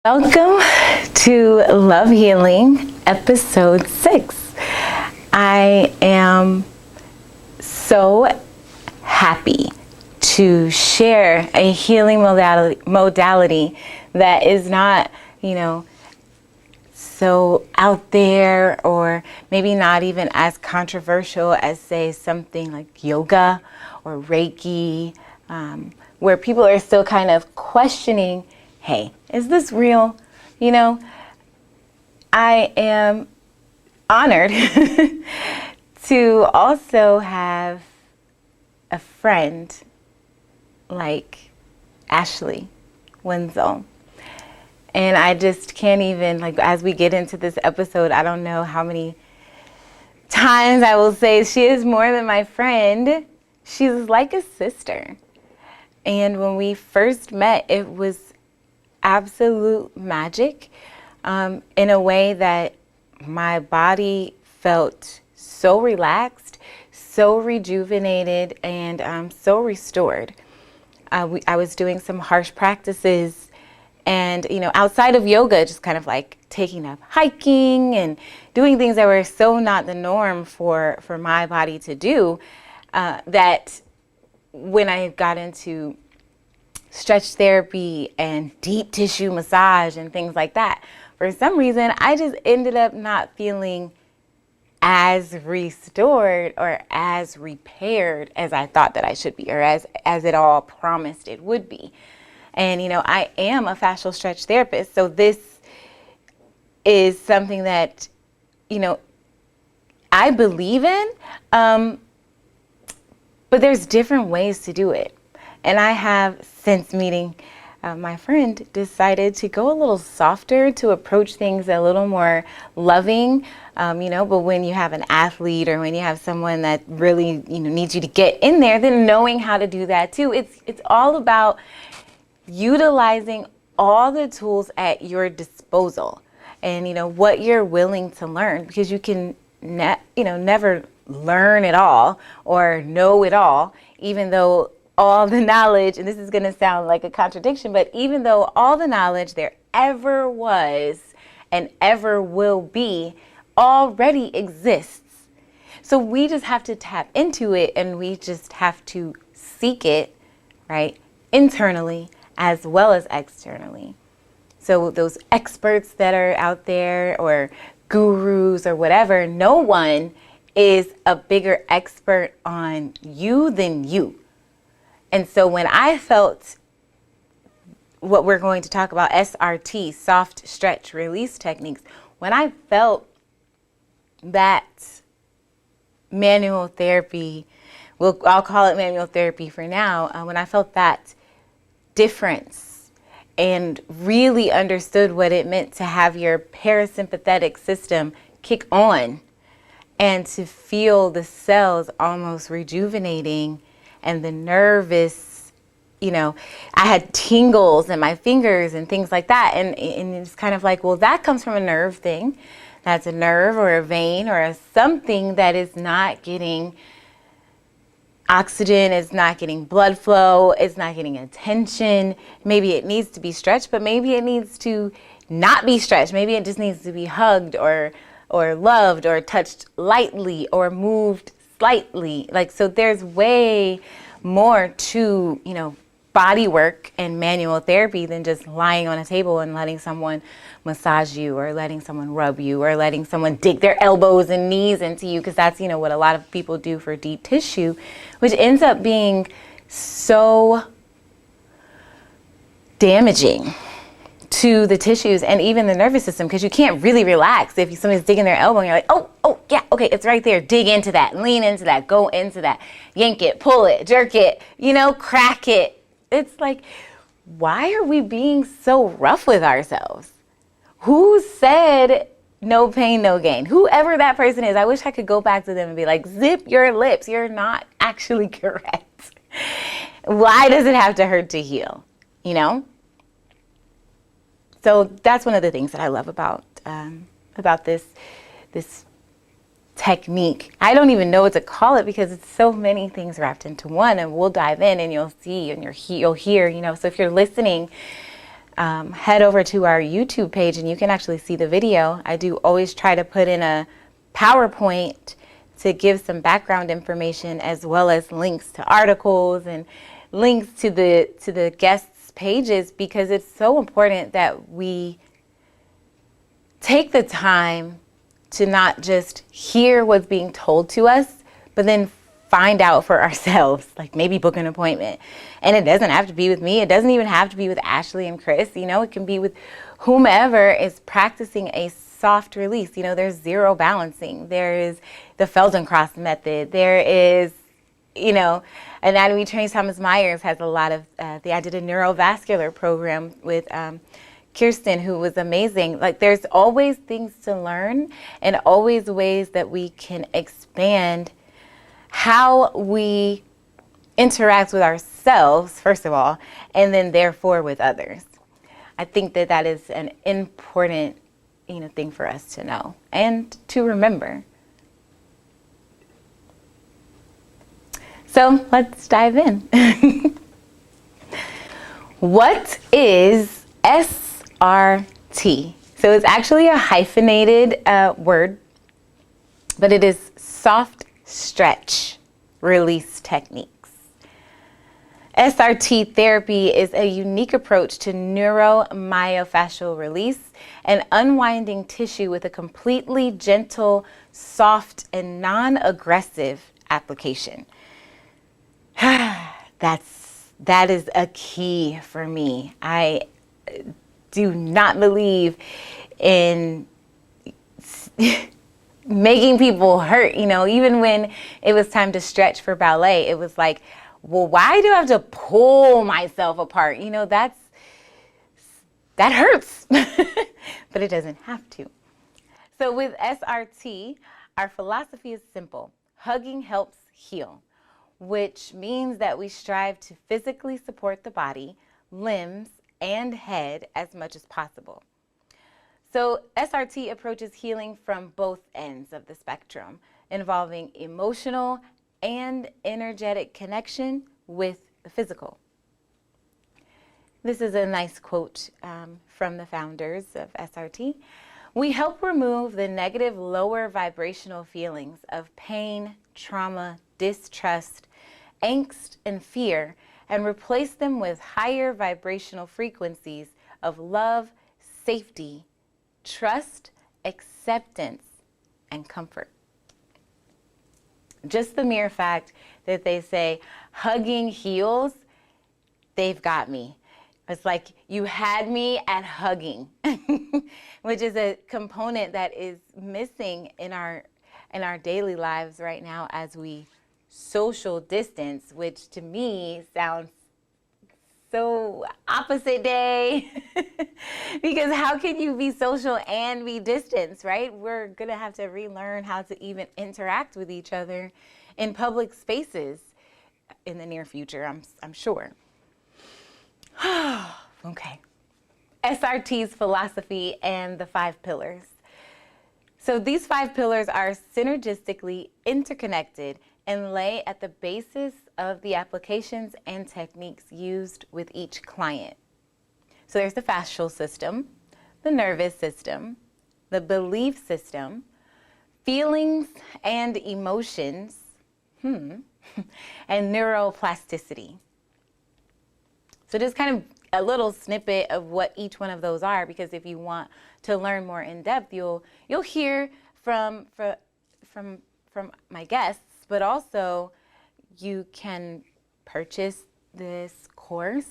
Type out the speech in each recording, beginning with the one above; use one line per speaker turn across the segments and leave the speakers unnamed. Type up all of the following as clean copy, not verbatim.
Welcome to Love Healing, episode 6. I am so happy to share a healing modality that is not, so out there, or maybe not even as controversial as, say, something like yoga or reiki, where people are still kind of questioning, hey, is this real? I am honored to also have a friend like Ashley Wenzel. And I just can't even, as we get into this episode, I don't know how many times I will say she is more than my friend. She's like a sister. And when we first met, it was absolute magic, in a way that my body felt so relaxed, so rejuvenated, and so restored. I was doing some harsh practices, and outside of yoga, just kind of like taking up hiking and doing things that were so not the norm for my body to do, that when I got into stretch therapy and deep tissue massage and things like that, for some reason I just ended up not feeling as restored or as repaired as I thought that I should be, or as it all promised it would be. And I am a fascial stretch therapist, so this is something that I believe in, but there's different ways to do it. And I have, since meeting my friend, decided to go a little softer, to approach things a little more loving, but when you have an athlete or when you have someone that really needs you to get in there, then knowing how to do that too. It's all about utilizing all the tools at your disposal, and what you're willing to learn, because you can never learn it all or know it all, even though all the knowledge, and this is going to sound like a contradiction, but even though all the knowledge there ever was and ever will be already exists. So we just have to tap into it, and we just have to seek it, right, internally as well as externally. So those experts that are out there, or gurus or whatever, no one is a bigger expert on you than you. And so when I felt what we're going to talk about, SRT, soft stretch release techniques, when I felt that manual therapy, I'll call it manual therapy for now, when I felt that difference and really understood what it meant to have your parasympathetic system kick on and to feel the cells almost rejuvenating, and the nervous, I had tingles in my fingers and things like that. And it's kind of like, well, that comes from a nerve thing. That's a nerve or a vein or something that is not getting oxygen, it's not getting blood flow, it's not getting attention. Maybe it needs to be stretched, but maybe it needs to not be stretched. Maybe it just needs to be hugged or loved or touched lightly or moved slightly. So there's way more to, body work and manual therapy than just lying on a table and letting someone massage you, or letting someone rub you, or letting someone dig their elbows and knees into you, because that's, what a lot of people do for deep tissue, which ends up being so damaging to the tissues and even the nervous system, because you can't really relax if somebody's digging their elbow and you're like, oh yeah, okay, it's right there. Dig into that, lean into that, go into that, yank it, pull it, jerk it, crack it. It's like, why are we being so rough with ourselves? Who said no pain, no gain? Whoever that person is, I wish I could go back to them and be like, zip your lips. You're not actually correct. Why does it have to hurt to heal? So that's one of the things that I love about this technique. I don't even know what to call it, because it's so many things wrapped into one, and we'll dive in and you'll see and you'll hear, so if you're listening, head over to our YouTube page and you can actually see the video. I do always try to put in a PowerPoint to give some background information, as well as links to articles and links to the guests' pages, because it's so important that we take the time to not just hear what's being told to us, but then find out for ourselves, like maybe book an appointment. And it doesn't have to be with me. It doesn't even have to be with Ashley and Chris. It can be with whomever is practicing a soft release. There's zero balancing. There is the Feldenkrais method. There is, Anatomy Trains Thomas Myers has a lot of, I did a neurovascular program with Kirsten, who was amazing. Like, there's always things to learn and always ways that we can expand how we interact with ourselves, first of all, and then therefore with others. I think that is an important, thing for us to know and to remember. So let's dive in. What is SRT? So it's actually a hyphenated word, but it is soft stretch release techniques. SRT therapy is a unique approach to neuromyofascial release and unwinding tissue with a completely gentle, soft, and non-aggressive application. That is a key for me. I do not believe in making people hurt. Even when it was time to stretch for ballet, it was like, well, why do I have to pull myself apart? That hurts, but it doesn't have to. So with SRT, our philosophy is simple. Hugging helps heal, which means that we strive to physically support the body, limbs, and head as much as possible. So SRT approaches healing from both ends of the spectrum, involving emotional and energetic connection with the physical. This is a nice quote from the founders of SRT. We help remove the negative lower vibrational feelings of pain, trauma, distrust, angst, and fear, and replace them with higher vibrational frequencies of love, safety, trust, acceptance, and comfort. Just the mere fact that they say hugging heals, they've got me. It's like, you had me at hugging, which is a component that is missing in our daily lives right now as we social distance, which to me sounds so opposite day. Because how can you be social and be distance, right? We're going to have to relearn how to even interact with each other in public spaces in the near future, I'm sure. Okay. SRT's philosophy and the 5 pillars. So these 5 pillars are synergistically interconnected and lay at the basis of the applications and techniques used with each client. So there's the fascial system, the nervous system, the belief system, feelings and emotions, and neuroplasticity. So just kind of a little snippet of what each one of those are, because if you want to learn more in depth, you'll hear from my guests, but also you can purchase this course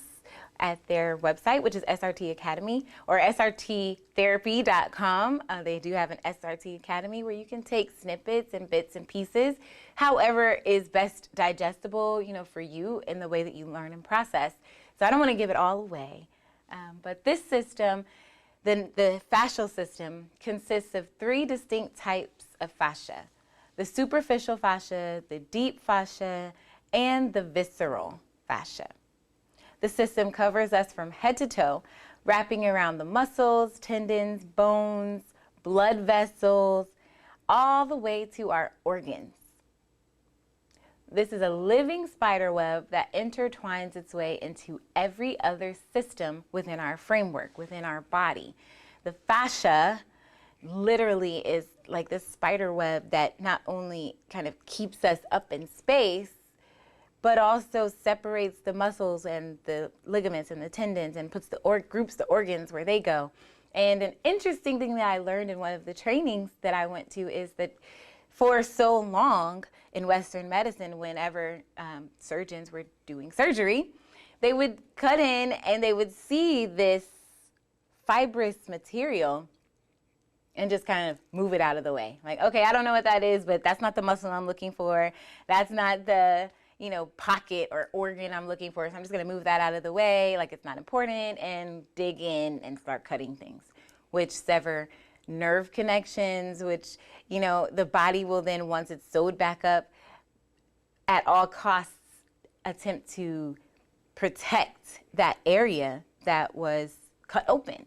at their website, which is SRT Academy, or srttherapy.com. They do have an SRT Academy where you can take snippets and bits and pieces, however is best digestible, for you in the way that you learn and process. So I don't want to give it all away. But this system, the fascial system, consists of 3 distinct types of fascia: the superficial fascia, the deep fascia, and the visceral fascia. The system covers us from head to toe, wrapping around the muscles, tendons, bones, blood vessels, all the way to our organs. This is a living spider web that intertwines its way into every other system within our framework, within our body. The fascia literally is like this spider web that not only kind of keeps us up in space, but also separates the muscles and the ligaments and the tendons and puts groups the organs where they go. And an interesting thing that I learned in one of the trainings that I went to is that for so long in Western medicine, whenever surgeons were doing surgery, they would cut in and they would see this fibrous material and just kind of move it out of the way. Like, okay, I don't know what that is, but that's not the muscle I'm looking for. That's not the, pocket or organ I'm looking for. So I'm just going to move that out of the way, like it's not important, and dig in and start cutting things, which sever nerve connections, which, the body will then, once it's sewed back up, at all costs attempt to protect that area that was cut open.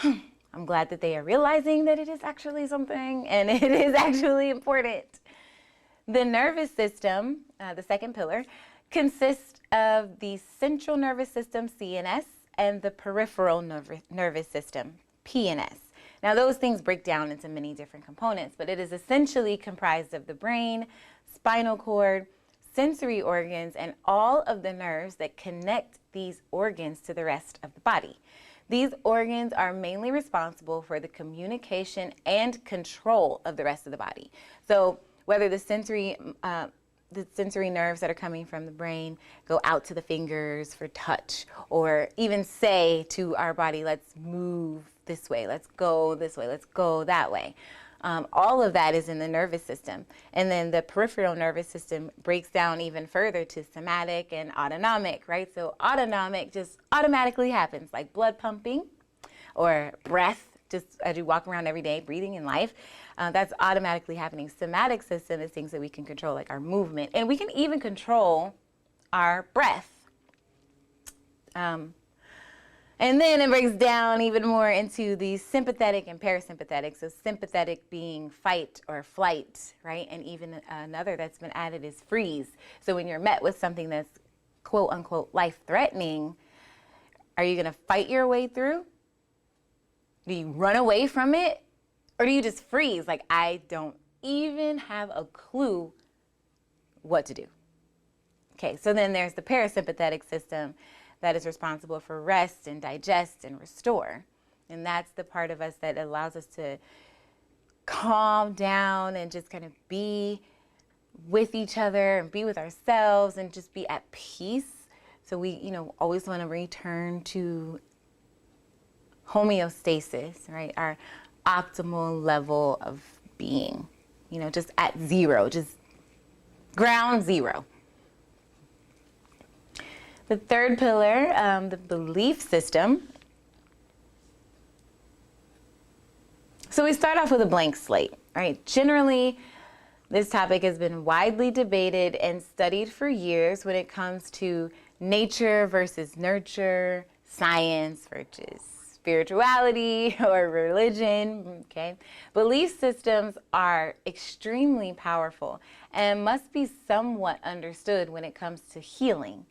I'm glad that they are realizing that it is actually something and it is actually important. The nervous system, the second pillar, consists of the central nervous system, CNS, and the peripheral nervous system, PNS. Now, those things break down into many different components, but it is essentially comprised of the brain, spinal cord, sensory organs, and all of the nerves that connect these organs to the rest of the body. These organs are mainly responsible for the communication and control of the rest of the body. So whether the sensory nerves that are coming from the brain go out to the fingers for touch, or even say to our body, let's move this way, let's go this way, let's go that way. All of that is in the nervous system. And then the peripheral nervous system breaks down even further to somatic and autonomic, right? So autonomic just automatically happens, like blood pumping or breath, just as you walk around every day, breathing in life. That's automatically happening. Somatic system is things that we can control, like our movement. And we can even control our breath. And then it breaks down even more into the sympathetic and parasympathetic. So sympathetic being fight or flight, right? And even another that's been added is freeze. So when you're met with something that's quote unquote life-threatening, are you going to fight your way through? Do you run away from it? Or do you just freeze? Like, I don't even have a clue what to do. Okay, so then there's the parasympathetic system that is responsible for rest and digest and restore. And that's the part of us that allows us to calm down and just kind of be with each other and be with ourselves and just be at peace. So we, always want to return to homeostasis, right? Our optimal level of being, just at zero, just ground zero. The third pillar, the belief system. So we start off with a blank slate, right? Generally, this topic has been widely debated and studied for years when it comes to nature versus nurture, science versus spirituality or religion, okay? Belief systems are extremely powerful and must be somewhat understood when it comes to healing.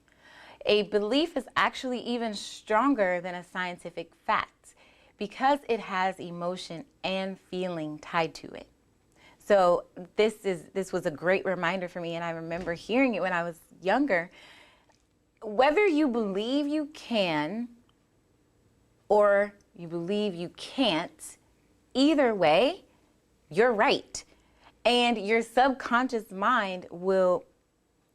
A belief is actually even stronger than a scientific fact because it has emotion and feeling tied to it. So this was a great reminder for me, and I remember hearing it when I was younger. Whether you believe you can or you believe you can't, either way, you're right. And your subconscious mind will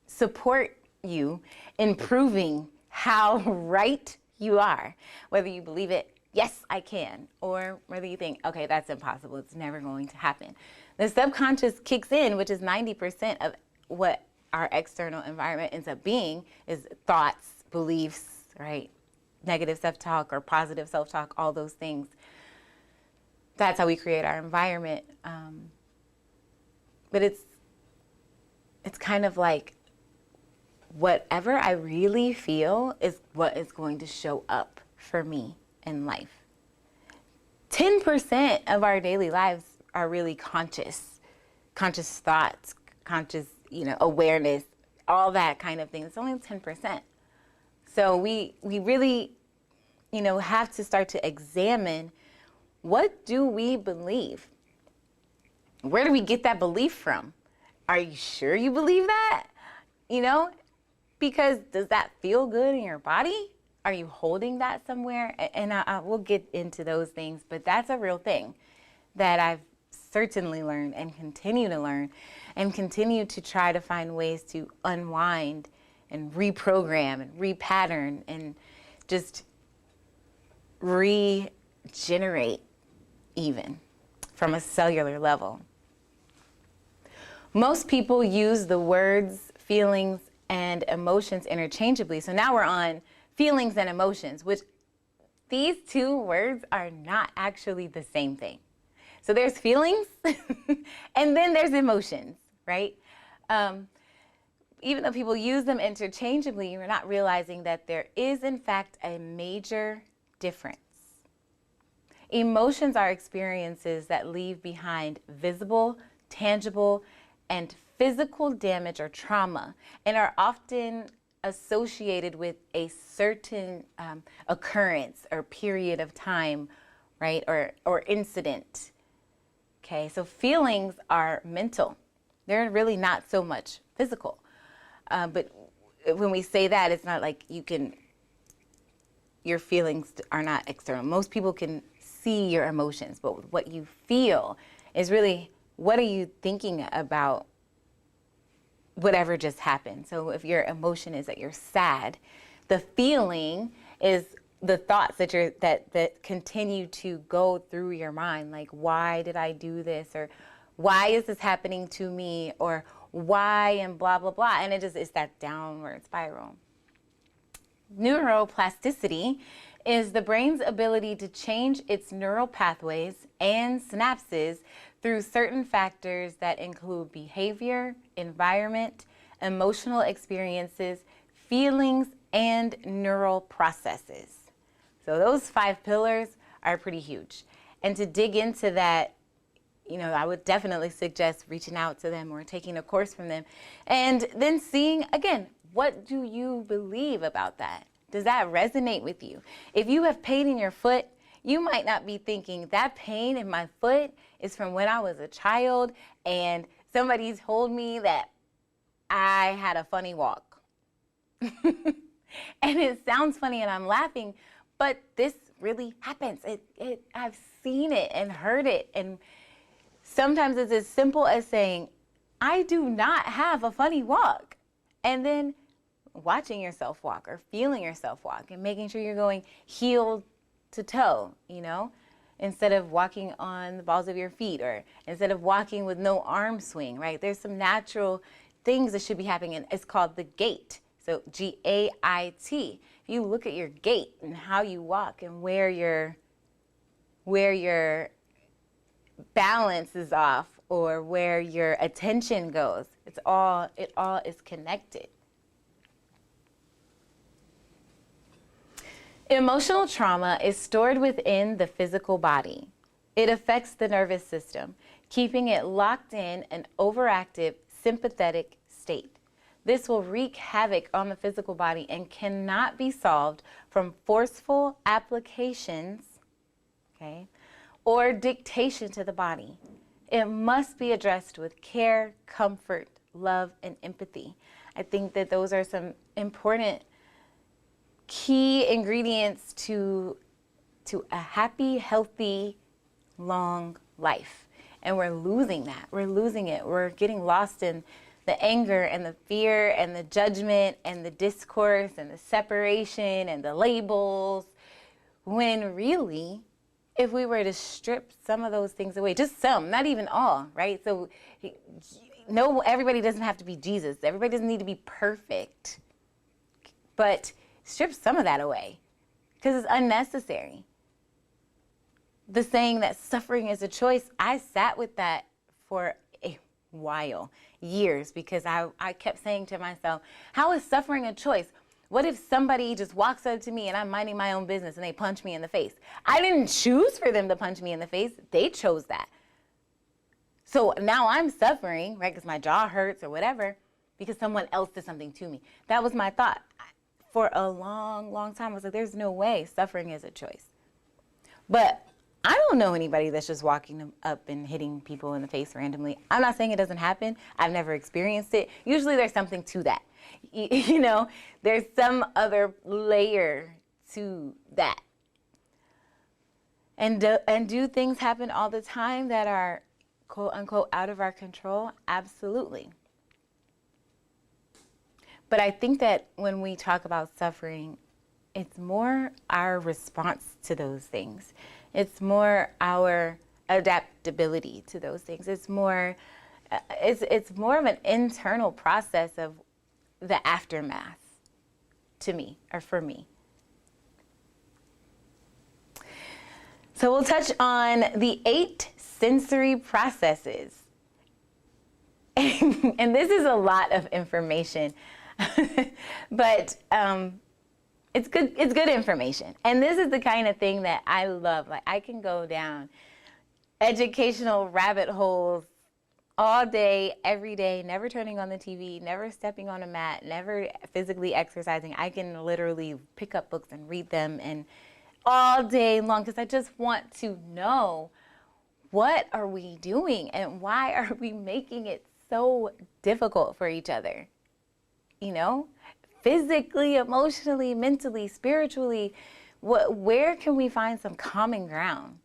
support you in proving how right you are. Whether you believe it, yes, I can, or whether you think, okay, that's impossible, it's never going to happen. The subconscious kicks in, which is 90% of what our external environment ends up being, is thoughts, beliefs, right? Negative self-talk or positive self-talk, all those things. That's how we create our environment. But it's kind of like whatever I really feel is what is going to show up for me in life. 10% of our daily lives are really conscious thoughts, conscious awareness, all that kind of thing. It's only 10%. So we really, have to start to examine, what do we believe? Where do we get that belief from? Are you sure you believe that? Because does that feel good in your body? Are you holding that somewhere? And we'll get into those things, but that's a real thing that I've certainly learned and continue to learn and continue to try to find ways to unwind and reprogram and repattern and just regenerate even from a cellular level. Most people use the words feelings and emotions interchangeably. So now we're on feelings and emotions, which these two words are not actually the same thing. So there's feelings and then there's emotions, right? Even though people use them interchangeably, you're not realizing that there is, in fact, a major difference. Emotions are experiences that leave behind visible, tangible, and physical damage or trauma, and are often associated with a certain occurrence or period of time, right? Or incident. Okay, so feelings are mental. They're really not so much physical. But when we say that, it's not like your feelings are not external. Most people can see your emotions, but what you feel is really, what are you thinking about whatever just happened? So if your emotion is that you're sad, the feeling is the thoughts that continue to go through your mind, like, why did I do this, or why is this happening to me, or why, and blah blah blah, and it's that downward spiral. Neuroplasticity is the brain's ability to change its neural pathways and synapses through certain factors that include behavior, environment, emotional experiences, feelings, and neural processes. So those 5 pillars are pretty huge. And to dig into that, I would definitely suggest reaching out to them or taking a course from them. And then seeing, again, what do you believe about that? Does that resonate with you? If you have pain in your foot, you might not be thinking that pain in my foot is from when I was a child and somebody told me that I had a funny walk. And it sounds funny and I'm laughing, but this really happens. I've seen it and heard it. And sometimes it's as simple as saying, I do not have a funny walk. And then watching yourself walk or feeling yourself walk and making sure you're going heel to toe, instead of walking on the balls of your feet, or instead of walking with no arm swing, right? There's some natural things that should be happening, and it's called the gait. So G-A-I-T. If you look at your gait and how you walk and where your balance is off or where your attention goes, it all is connected. Emotional trauma is stored within the physical body. It affects the nervous system, keeping it locked in an overactive sympathetic state. This will wreak havoc on the physical body and cannot be solved from forceful applications, or dictation to the body. It must be addressed with care, comfort, love, and empathy. I think that those are some important key ingredients to a happy, healthy, long life. And we're losing that. We're losing it. We're getting lost in the anger and the fear and the judgment and the discourse and the separation and the labels, when really, if we were to strip some of those things away, just some, not even all, right? So no, everybody doesn't have to be Jesus. Everybody doesn't need to be perfect. But strip some of that away because it's unnecessary. The saying that suffering is a choice, I sat with that for a while, years, because I kept saying to myself, how is suffering a choice? What if somebody just walks up to me and I'm minding my own business and they punch me in the face? I didn't choose for them to punch me in the face. They chose that. So now I'm suffering, right, because my jaw hurts or whatever, because someone else did something to me. That was my thought. For a long, long time, I was like, there's no way suffering is a choice. But I don't know anybody that's just walking up and hitting people in the face randomly. I'm not saying it doesn't happen. I've never experienced it. Usually there's something to that. You know, there's some other layer to that. And do things happen all the time that are quote unquote out of our control? Absolutely. But I think that when we talk about suffering, it's more our response to those things. It's more our adaptability to those things. It's more of an internal process of the aftermath to me, or for me. So we'll touch on the 8 sensory processes. And this is a lot of information, but it's good information. And this is the kind of thing that I love. Like, I can go down educational rabbit holes all day, every day, never turning on the TV, never stepping on a mat, never physically exercising. I can literally pick up books and read them and all day long, because I just want to know, what are we doing and why are we making it so difficult for each other? You know, physically, emotionally, mentally, spiritually, where can we find some common ground?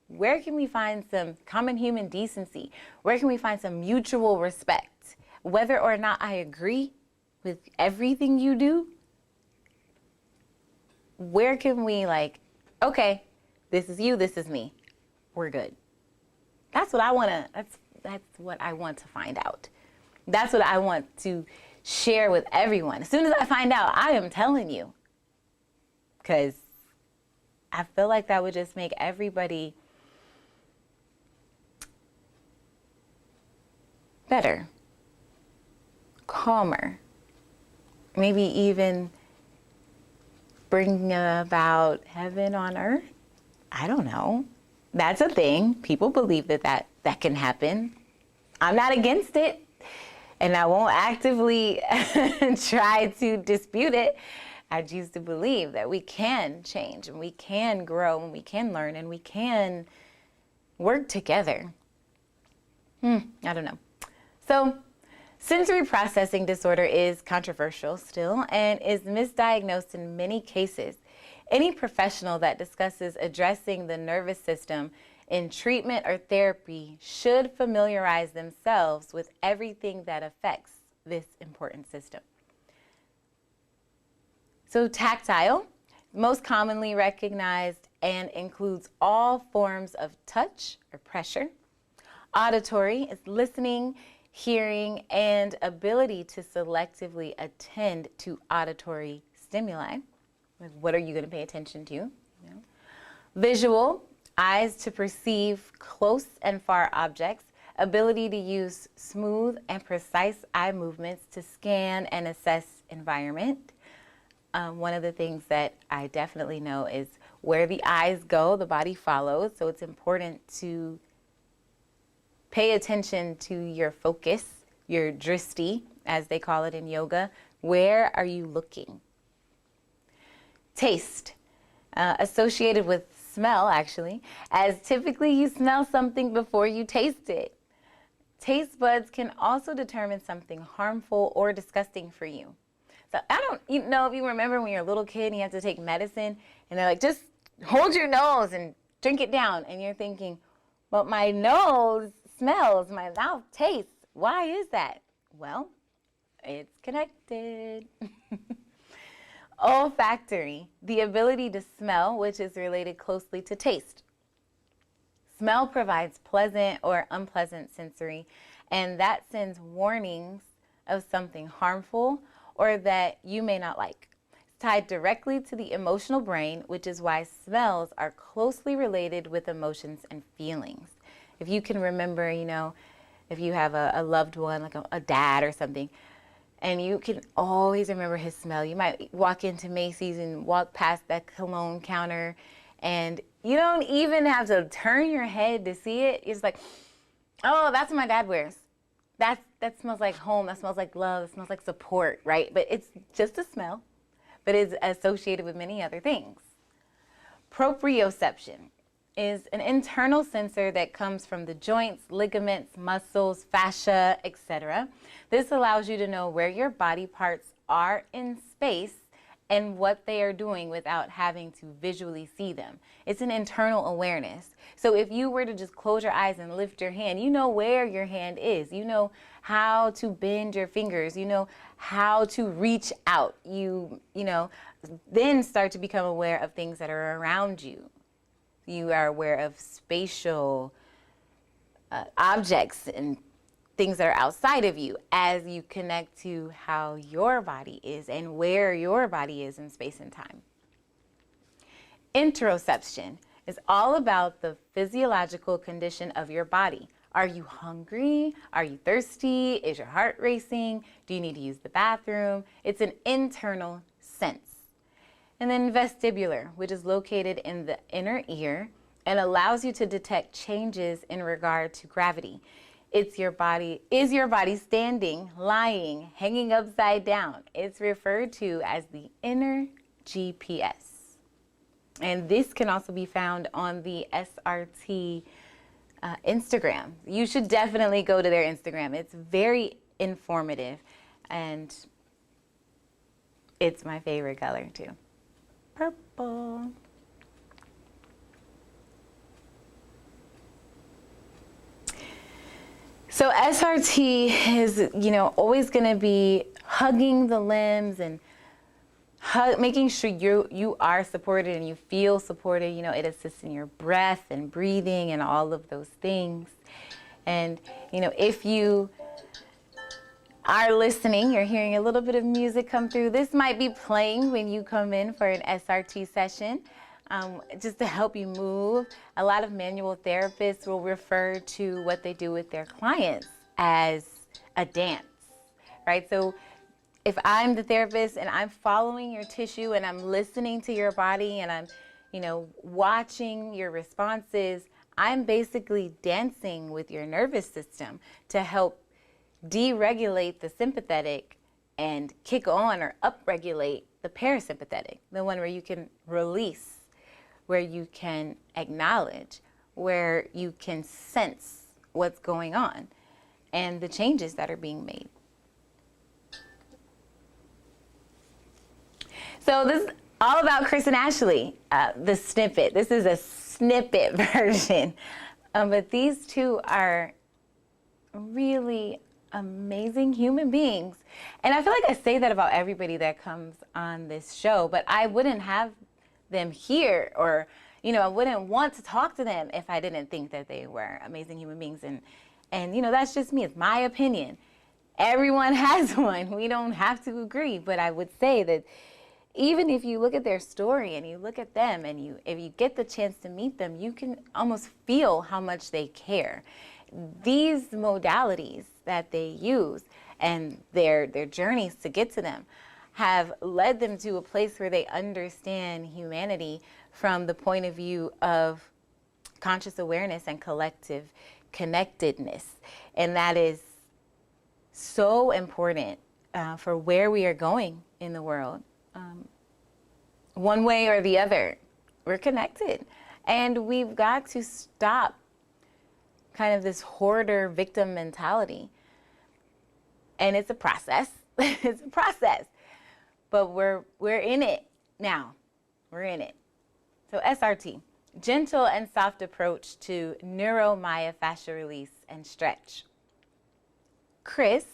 Where can we find some common human decency? Where can we find some mutual respect? Whether or not I agree with everything you do, where can we, like, okay, this is you, this is me, we're good. That's what I want to, that's what I want to find out. That's what I want to share with everyone. As soon as I find out, I am telling you. Because I feel like that would just make everybody better, calmer, maybe even bring about heaven on earth. I don't know. That's a thing. People believe that can happen. I'm not against it, and I won't actively try to dispute it. I choose to believe that we can change, and we can grow, and we can learn, and we can work together. I don't know. So, sensory processing disorder is controversial still and is misdiagnosed in many cases. Any professional that discusses addressing the nervous system in treatment or therapy should familiarize themselves with everything that affects this important system. So, tactile, most commonly recognized and includes all forms of touch or pressure. Auditory is listening, hearing, and ability to selectively attend to auditory stimuli. Like, what are you going to pay attention to? You know? Visual, eyes to perceive close and far objects. Ability to use smooth and precise eye movements to scan and assess environment. One of the things that I definitely know is where the eyes go, the body follows. So it's important to pay attention to your focus, your drishti, as they call it in yoga. Where are you looking? Taste, associated with smell, actually, as typically you smell something before you taste it. Taste buds can also determine something harmful or disgusting for you. So I don't know if you remember when you're a little kid and you have to take medicine, and they're like, just hold your nose and drink it down. And you're thinking, but my nose smells, my mouth tastes. Why is that? Well, it's connected. Olfactory, the ability to smell, which is related closely to taste. Smell provides pleasant or unpleasant sensory, and that sends warnings of something harmful or that you may not like. It's tied directly to the emotional brain, which is why smells are closely related with emotions and feelings. If you can remember, you know, if you have a loved one, like a dad or something, and you can always remember his smell. You might walk into Macy's and walk past that cologne counter, and you don't even have to turn your head to see it. It's like, Oh, that's what my dad wears. That smells like home. That smells like love. It smells like support, right? But it's just a smell, but it's associated with many other things. Proprioception is an internal sensor that comes from the joints, ligaments, muscles, fascia, etc. This allows you to know where your body parts are in space and what they are doing without having to visually see them. It's an internal awareness. So if you were to just close your eyes and lift your hand, you know where your hand is. You know how to bend your fingers. You know how to reach out. You know, then start to become aware of things that are around you. You are aware of spatial objects and things that are outside of you as you connect to how your body is and where your body is in space and time. Interoception is all about the physiological condition of your body. Are you hungry? Are you thirsty? Is your heart racing? Do you need to use the bathroom? It's an internal sense. And then vestibular, which is located in the inner ear and allows you to detect changes in regard to gravity. Is your body standing, lying, hanging upside down? It's referred to as the inner GPS. And this can also be found on the SRT Instagram. You should definitely go to their Instagram. It's very informative and it's my favorite color too. Purple. So SRT is, always going to be hugging the limbs and making sure you are supported and you feel supported. It assists in your breath and breathing and all of those things. And, if you are listening, you're hearing a little bit of music come through. This might be playing when you come in for an SRT session. Just to help you move. A lot of manual therapists will refer to what they do with their clients as a dance, right? So if I'm the therapist and I'm following your tissue and I'm listening to your body and I'm, watching your responses, I'm basically dancing with your nervous system to help deregulate the sympathetic and kick on or upregulate the parasympathetic, the one where you can release, where you can acknowledge, where you can sense what's going on and the changes that are being made. So this is all about Chris and Ashley, the snippet. This is a snippet version. But these two are really amazing human beings. And I feel like I say that about everybody that comes on this show, but I wouldn't have them here or, I wouldn't want to talk to them if I didn't think that they were amazing human beings. And that's just me. It's my opinion. Everyone has one. We don't have to agree. But I would say that even if you look at their story and you look at them and if you get the chance to meet them, you can almost feel how much they care. These modalities that they use and their journeys to get to them have led them to a place where they understand humanity from the point of view of conscious awareness and collective connectedness. And that is so important for where we are going in the world. One way or the other, we're connected. And we've got to stop kind of this hoarder victim mentality. And it's a process. It's a process. But we're in it now. We're in it. So SRT, gentle and soft approach to neuromyofascial release and stretch. Chris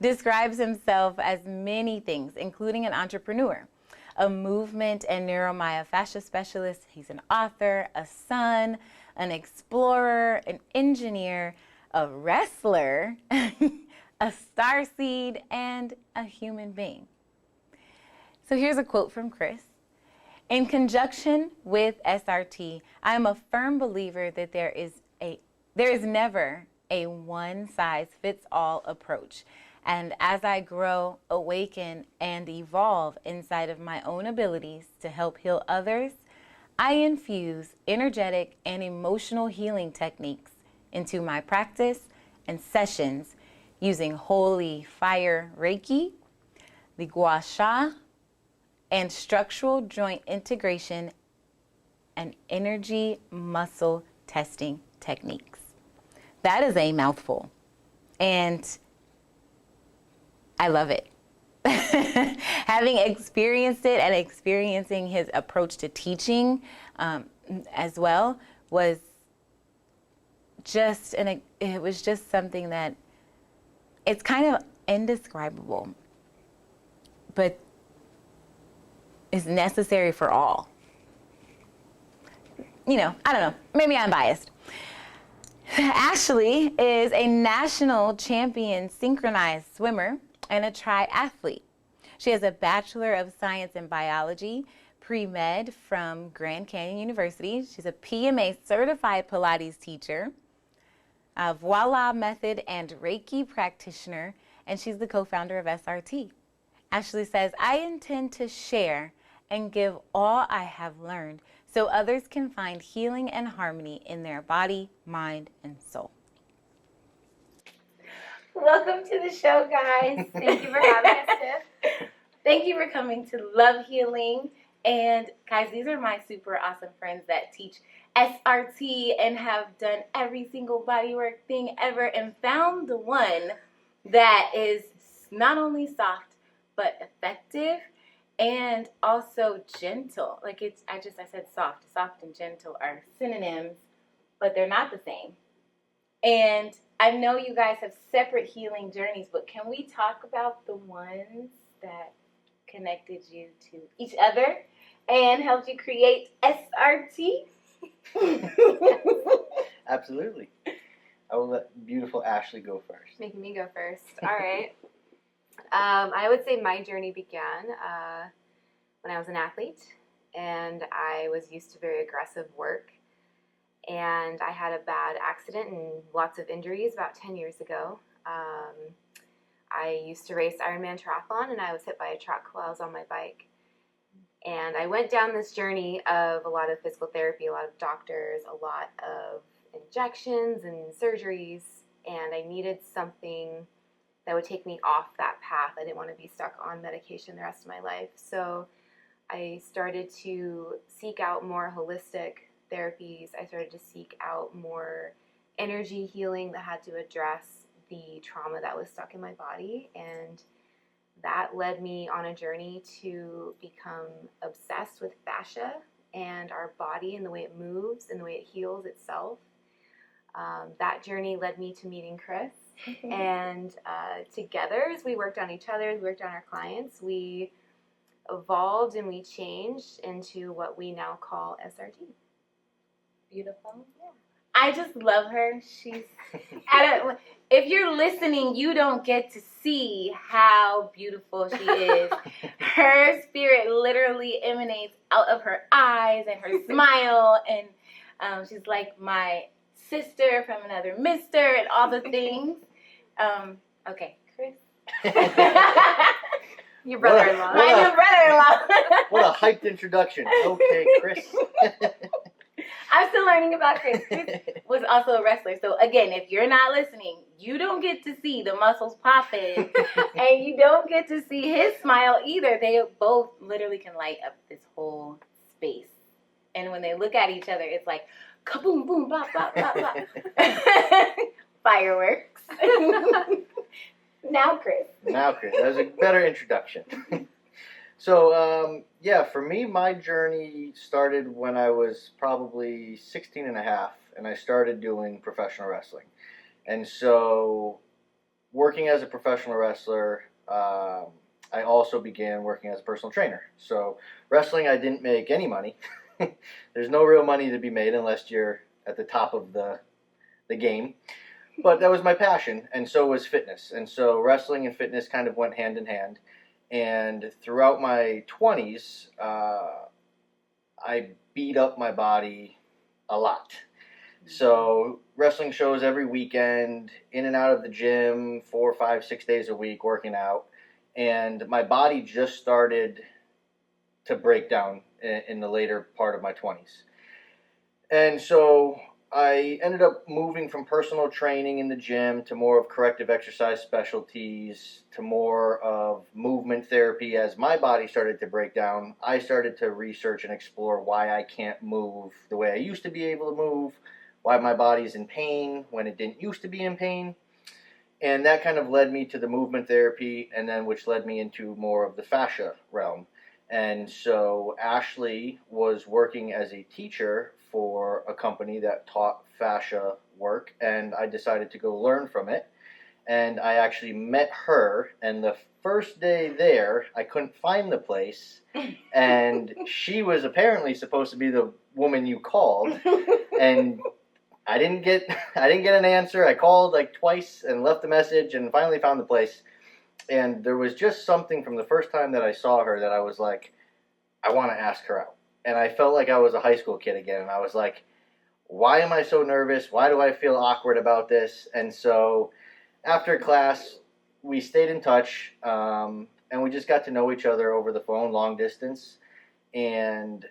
describes himself as many things, including an entrepreneur, a movement and neuromyofascial specialist. He's an author, a son, an explorer, an engineer, a wrestler, a starseed, and a human being. So here's a quote from Chris. In conjunction with SRT, I am a firm believer that there is never a one-size-fits-all approach. And as I grow, awaken, and evolve inside of my own abilities to help heal others, I infuse energetic and emotional healing techniques into my practice and sessions using holy fire reiki, the gua sha, and structural joint integration and energy muscle testing techniques. That is a mouthful, and I love it. Having experienced it and experiencing his approach to teaching as well was just, it was just something that it's kind of indescribable, but is necessary for all. You know, I don't know, maybe I'm biased. Ashley is a national champion synchronized swimmer and a triathlete. She has a Bachelor of Science in Biology, pre-med from Grand Canyon University. She's a PMA certified Pilates teacher, a Voila method and Reiki practitioner, and she's the co-founder of SRT. Ashley says, I intend to share and give all I have learned so others can find healing and harmony in their body, mind, and soul. Welcome to the show, guys.
Thank you for having us, Tiff.
Thank you for coming to Love Healing. And guys, these are my super awesome friends that teach SRT and have done every single bodywork thing ever and found the one that is not only soft, but effective and also gentle. Like I said soft. Soft and gentle are synonyms, but they're not the same. And I know you guys have separate healing journeys, but can we talk about the ones that connected you to each other and helped you create SRT?
Absolutely. I will let beautiful Ashley go first.
Making me go first. All right. I would say my journey began when I was an athlete, and I was used to very aggressive work. And I had a bad accident and lots of injuries about 10 years ago. I used to race Ironman triathlon, and I was hit by a truck while I was on my bike. And I went down this journey of a lot of physical therapy, a lot of doctors, a lot of injections and surgeries, and I needed something that would take me off that path. I didn't want to be stuck on medication the rest of my life. So I started to seek out more holistic therapies. I started to seek out more energy healing that had to address the trauma that was stuck in my body, and that led me on a journey to become obsessed with fascia and our body and the way it moves and the way it heals itself. That journey led me to meeting Chris, and together, as we worked on each other, as we worked on our clients, we evolved and we changed into what we now call SRT.
Beautiful. Yeah. I just love her. She's if you're listening, you don't get to see how beautiful she is. Her spirit literally emanates out of her eyes and her smile, and she's like my sister from another mister and all the things. Okay, Chris.
Your brother-in-law.
My new brother-in-law.
What a hyped introduction. Okay, Chris.
I'm still learning about Chris. Chris was also a wrestler. So again, if you're not listening, you don't get to see the muscles popping, and you don't get to see his smile either. They both literally can light up this whole space. And when they look at each other, it's like kaboom, boom, bop, bop, bop, bop. Fireworks. Now, Chris.
That was a better introduction. So, for me, my journey started when I was probably 16 and a half, and I started doing professional wrestling. And so, working as a professional wrestler, I also began working as a personal trainer. So, wrestling, I didn't make any money. There's no real money to be made unless you're at the top of the game. But that was my passion, and so was fitness. And so, wrestling and fitness kind of went hand in hand. And throughout my 20s, I beat up my body a lot. So wrestling shows every weekend, in and out of the gym, 4, 5, 6 days a week working out. And my body just started to break down in the later part of my 20s. And so I ended up moving from personal training in the gym to more of corrective exercise specialties to more of movement therapy. As my body started to break down, I started to research and explore why I can't move the way I used to be able to move, why my body's in pain when it didn't used to be in pain. And that kind of led me to the movement therapy, and then which led me into more of the fascia realm. And so Ashley was working as a teacher for a company that taught fascia work, and I decided to go learn from it. And I actually met her, and the first day there, I couldn't find the place, and she was apparently supposed to be the woman you called, and I didn't get an answer. I called like twice and left a message, and finally found the place. And there was just something from the first time that I saw her that I was like, I want to ask her out. And I felt like I was a high school kid again. And I was like, why am I so nervous? Why do I feel awkward about this? And so after class, we stayed in touch, and we just got to know each other over the phone, long distance. And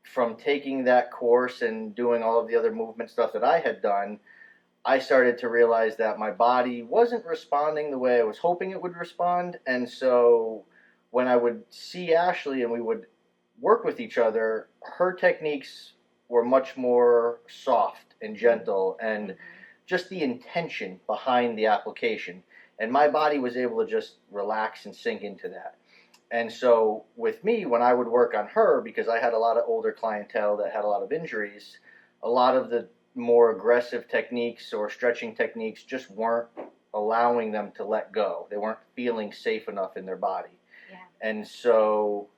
from taking that course and doing all of the other movement stuff that I had done, I started to realize that my body wasn't responding the way I was hoping it would respond. And so when I would see Ashley and we would work with each other, her techniques were much more soft and gentle, and just the intention behind the application. And my body was able to just relax and sink into that. And so with me, when I would work on her, because I had a lot of older clientele that had a lot of injuries, a lot of the more aggressive techniques or stretching techniques just weren't allowing them to let go. They weren't feeling safe enough in their body.
Yeah.
And so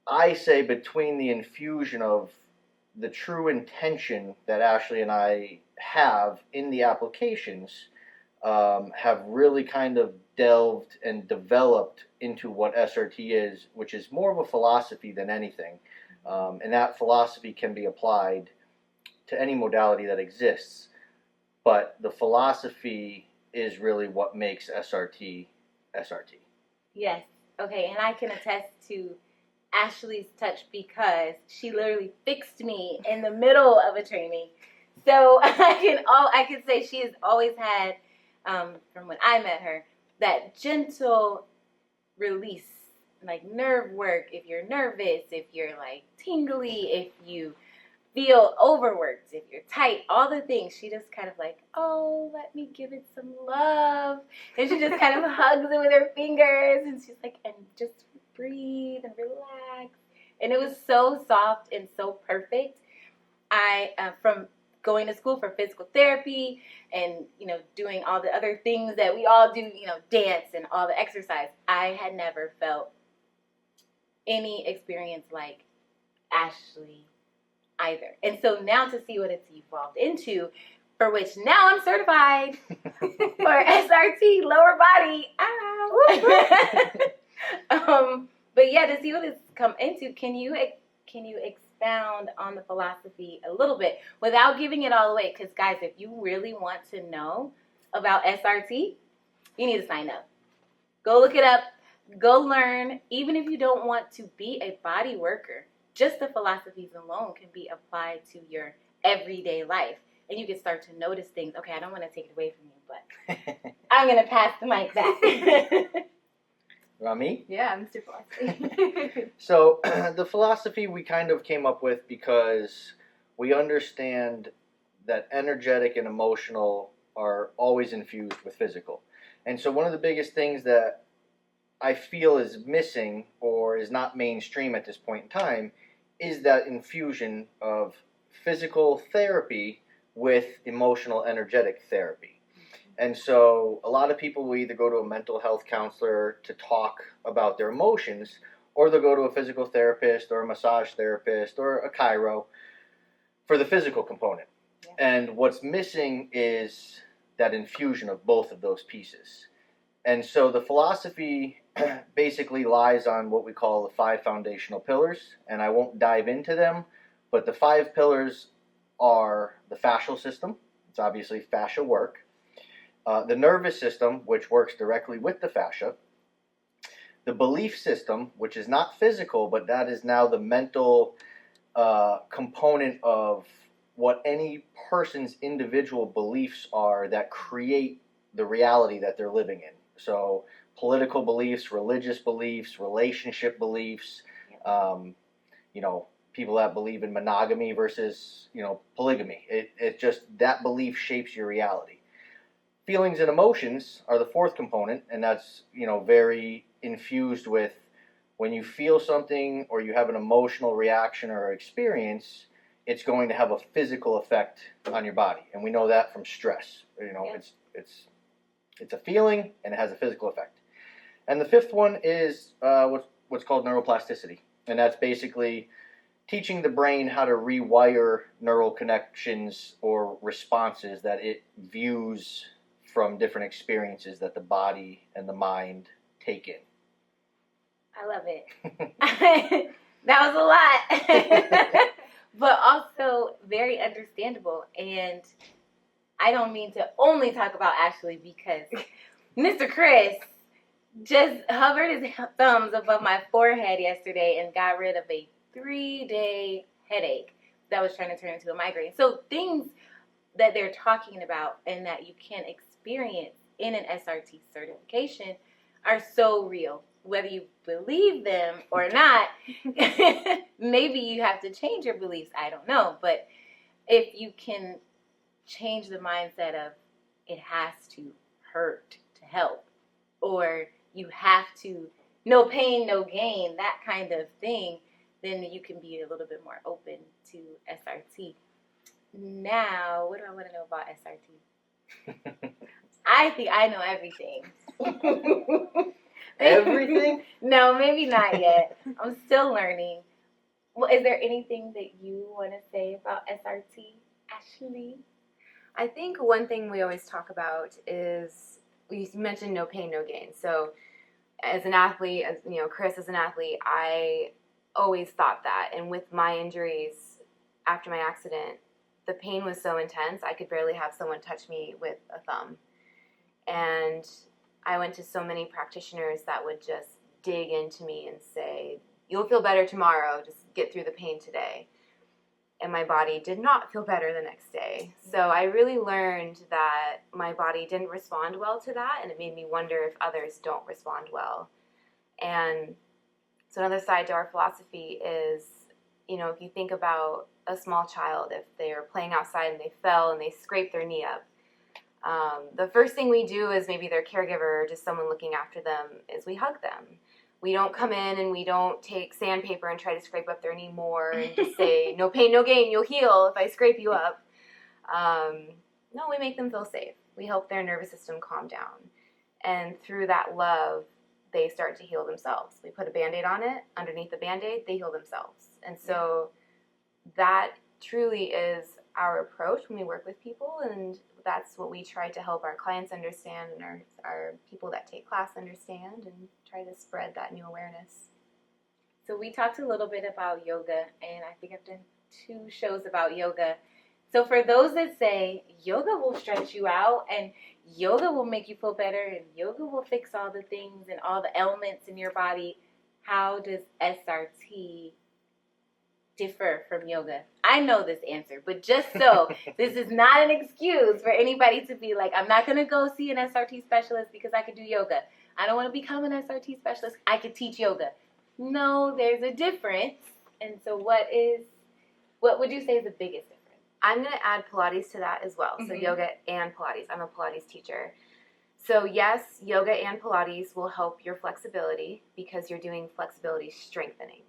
I say between the infusion of the true intention that Ashley and I have in the applications, have really kind of delved and developed into what SRT is, which is more of a philosophy than anything. And that philosophy can be applied to any modality that exists. But the philosophy is really what makes SRT SRT.
Yes. Okay, and I can attest to Ashley's touch because she literally fixed me in the middle of a training. So I can say she has always had, from when I met her, that gentle release, like nerve work. If you're nervous, if you're like tingly, if you feel overworked, if you're tight, all the things, she just kind of like, oh, let me give it some love. And she just kind of hugs it with her fingers, and she's like, and just breathe and relax. And it was so soft and so perfect. From going to school for physical therapy and, doing all the other things that we all do, dance and all the exercise, I had never felt any experience like Ashley either. And so now to see what it's evolved into, for which now I'm certified for SRT, lower body. But yeah, to see what it's come into, can you expound on the philosophy a little bit without giving it all away? Because guys, if you really want to know about SRT, you need to sign up. Go look it up. Go learn. Even if you don't want to be a body worker, just the philosophies alone can be applied to your everyday life. And you can start to notice things. Okay, I don't want to take it away from you, but I'm going to pass the mic back.
Want me?
Yeah, Mr. Philosophy.
So the philosophy we kind of came up with because we understand that energetic and emotional are always infused with physical. And so one of the biggest things that I feel is missing or is not mainstream at this point in time is that infusion of physical therapy with emotional energetic therapy. And so a lot of people will either go to a mental health counselor to talk about their emotions, or they'll go to a physical therapist or a massage therapist or a chiro for the physical component. Yeah. And what's missing is that infusion of both of those pieces. And so the philosophy basically lies on what we call the 5 foundational pillars, and I won't dive into them, but the 5 pillars are the fascial system. It's obviously fascia work. The nervous system, which works directly with the fascia. The belief system, which is not physical, but that is now the mental component of what any person's individual beliefs are that create the reality that they're living in. So political beliefs, religious beliefs, relationship beliefs, you know, people that believe in monogamy versus, you know, polygamy. It just, that belief shapes your reality. Feelings and emotions are the fourth component, and that's, you know, very infused with when you feel something or you have an emotional reaction or experience, it's going to have a physical effect on your body. And we know that from stress. You know, it's a feeling and it has a physical effect. And the fifth one is what's called neuroplasticity. And that's basically teaching the brain how to rewire neural connections or responses that it views from different experiences that the body and the mind take in.
I love it. That was a lot. But also very understandable. And I don't mean to only talk about Ashley because Mr. Chris just hovered his thumbs above my forehead yesterday and got rid of a 3-day headache that was trying to turn into a migraine. So things that they're talking about and that you can experience in an SRT certification are so real. Whether you believe them or not, maybe you have to change your beliefs. I don't know. But if you can change the mindset of it has to hurt to help, or you have to, no pain, no gain, that kind of thing, then you can be a little bit more open to SRT. Now, what do I want to know about SRT? I think I know everything.
Everything?
No, maybe not yet. I'm still learning. Well, is there anything that you want to say about SRT, Ashley?
I think one thing we always talk about is, you mentioned no pain, no gain. So as an athlete, as you know, Chris as an athlete, I always thought that. And with my injuries after my accident, the pain was so intense, I could barely have someone touch me with a thumb. And I went to so many practitioners that would just dig into me and say, you'll feel better tomorrow, just get through the pain today. And my body did not feel better the next day. So I really learned that my body didn't respond well to that, and it made me wonder if others don't respond well. And so another side to our philosophy is, you know, if you think about a small child, if they're playing outside and they fell and they scraped their knee up, the first thing we do as maybe their caregiver or just someone looking after them is we hug them. We don't come in and we don't take sandpaper and try to scrape up their knee more and just say, no pain, no gain, you'll heal if I scrape you up. No, we make them feel safe. We help their nervous system calm down. And through that love, they start to heal themselves. We put a Band-Aid on it. Underneath the Band-Aid, they heal themselves. And so that truly is our approach when we work with people, and that's what we try to help our clients understand and our people that take class understand, and try to spread that new awareness.
So we talked a little bit about yoga, and I think I've done 2 shows about yoga. So for those that say yoga will stretch you out and yoga will make you feel better and yoga will fix all the things and all the ailments in your body, how does SRT differ from yoga? I know this answer, but just so, this is not an excuse for anybody to be like, I'm not going to go see an SRT specialist because I could do yoga. I don't want to become an SRT specialist. I could teach yoga. No, there's a difference. And so what would you say is the biggest difference?
I'm going to add Pilates to that as well. So yoga and Pilates. I'm a Pilates teacher. So yes, yoga and Pilates will help your flexibility because you're doing flexibility strengthening.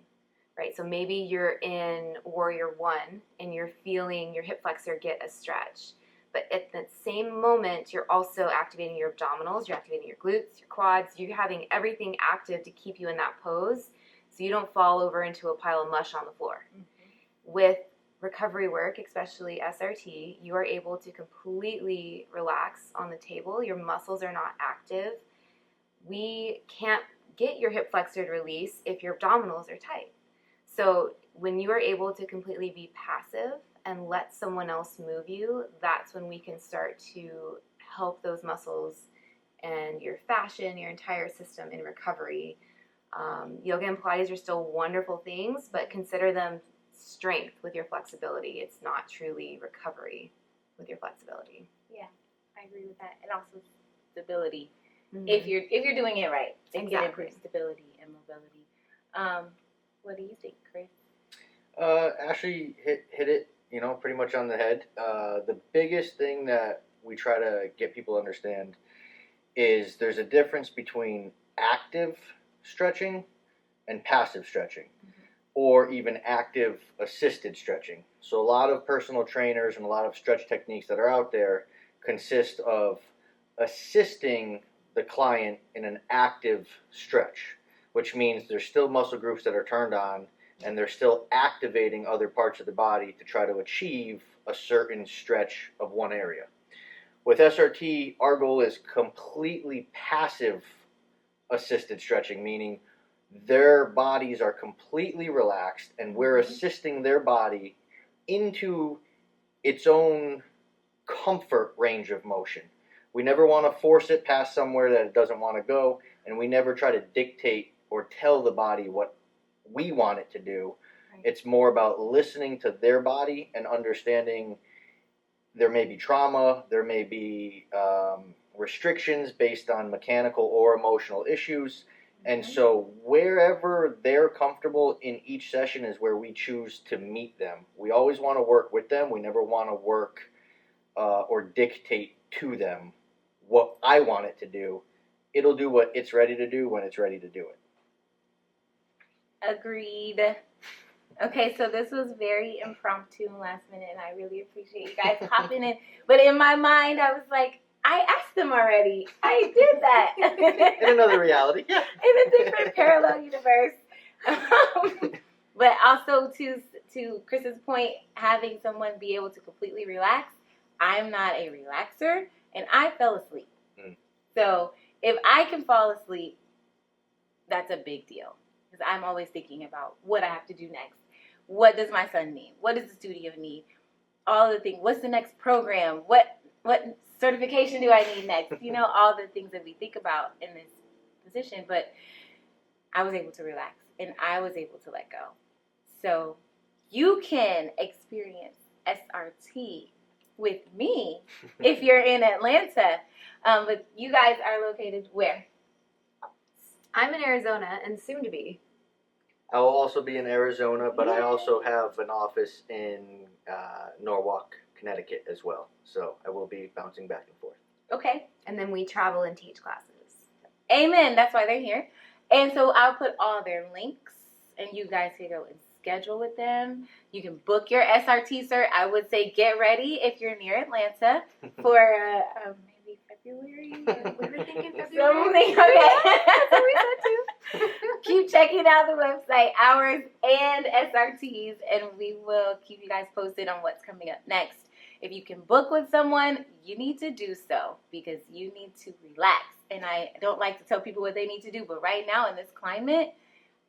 Right, so maybe you're in Warrior 1 and you're feeling your hip flexor get a stretch. But at the same moment, you're also activating your abdominals, you're activating your glutes, your quads, you're having everything active to keep you in that pose so you don't fall over into a pile of mush on the floor. With recovery work, especially SRT, you are able to completely relax on the table. Your muscles are not active. We can't get your hip flexor to release if your abdominals are tight. So when you are able to completely be passive and let someone else move you, that's when we can start to help those muscles and your fascia and your entire system in recovery. Yoga and Pilates are still wonderful things, but consider them strength with your flexibility. It's not truly recovery with your flexibility.
Yeah, I agree with that. And also stability.
Mm-hmm.
If you're doing it right, it can
Exactly.
improve stability and mobility. What do you think, Chris?
Ashley hit it, pretty much on the head. The biggest thing that we try to get people to understand is there's a difference between active stretching and passive stretching, or even active assisted stretching. So a lot of personal trainers and a lot of stretch techniques that are out there consist of assisting the client in an active stretch, which means there's still muscle groups that are turned on and they're still activating other parts of the body to try to achieve a certain stretch of one area. With SRT, our goal is completely passive assisted stretching, meaning their bodies are completely relaxed and we're assisting their body into its own comfort range of motion. We never want to force it past somewhere that it doesn't want to go, and we never try to dictate or tell the body what we want it to do. Right. It's more about listening to their body and understanding there may be trauma, there may be restrictions based on mechanical or emotional issues. And so wherever they're comfortable in each session is where we choose to meet them. We always want to work with them. We never want to work or dictate to them what I want it to do. It'll do what it's ready to do when it's ready to do it.
Agreed. Okay, so this was very impromptu and last minute, and I really appreciate you guys hopping in. But in my mind, I was like, I asked them already. I did that.
In another reality, yeah.
In a different parallel universe. But also to Chris's point, having someone be able to completely relax. I'm not a relaxer, and I fell asleep. So if I can fall asleep, that's a big deal. Because I'm always thinking about what I have to do next. What does my son need? What does the studio need? All the things. What's the next program? What certification do I need next? All the things that we think about in this position. But I was able to relax, and I was able to let go. So you can experience SRT with me if you're in Atlanta. But you guys are located where?
I'm in Arizona and soon to be.
I will also be in Arizona, but I also have an office in Norwalk, Connecticut as well. So I will be bouncing back and forth.
Okay.
And then we travel and teach classes.
Amen. That's why they're here. And so I'll put all their links, and you guys can go and schedule with them. You can book your SRT cert. I would say get ready if you're near Atlanta for maybe February.
We were thinking February.
Something. Okay. That's what we said too. Keep checking out the website, hours and SRTs, and we will keep you guys posted on what's coming up next. If you can book with someone, you need to do so because you need to relax. And I don't like to tell people what they need to do, but right now in this climate,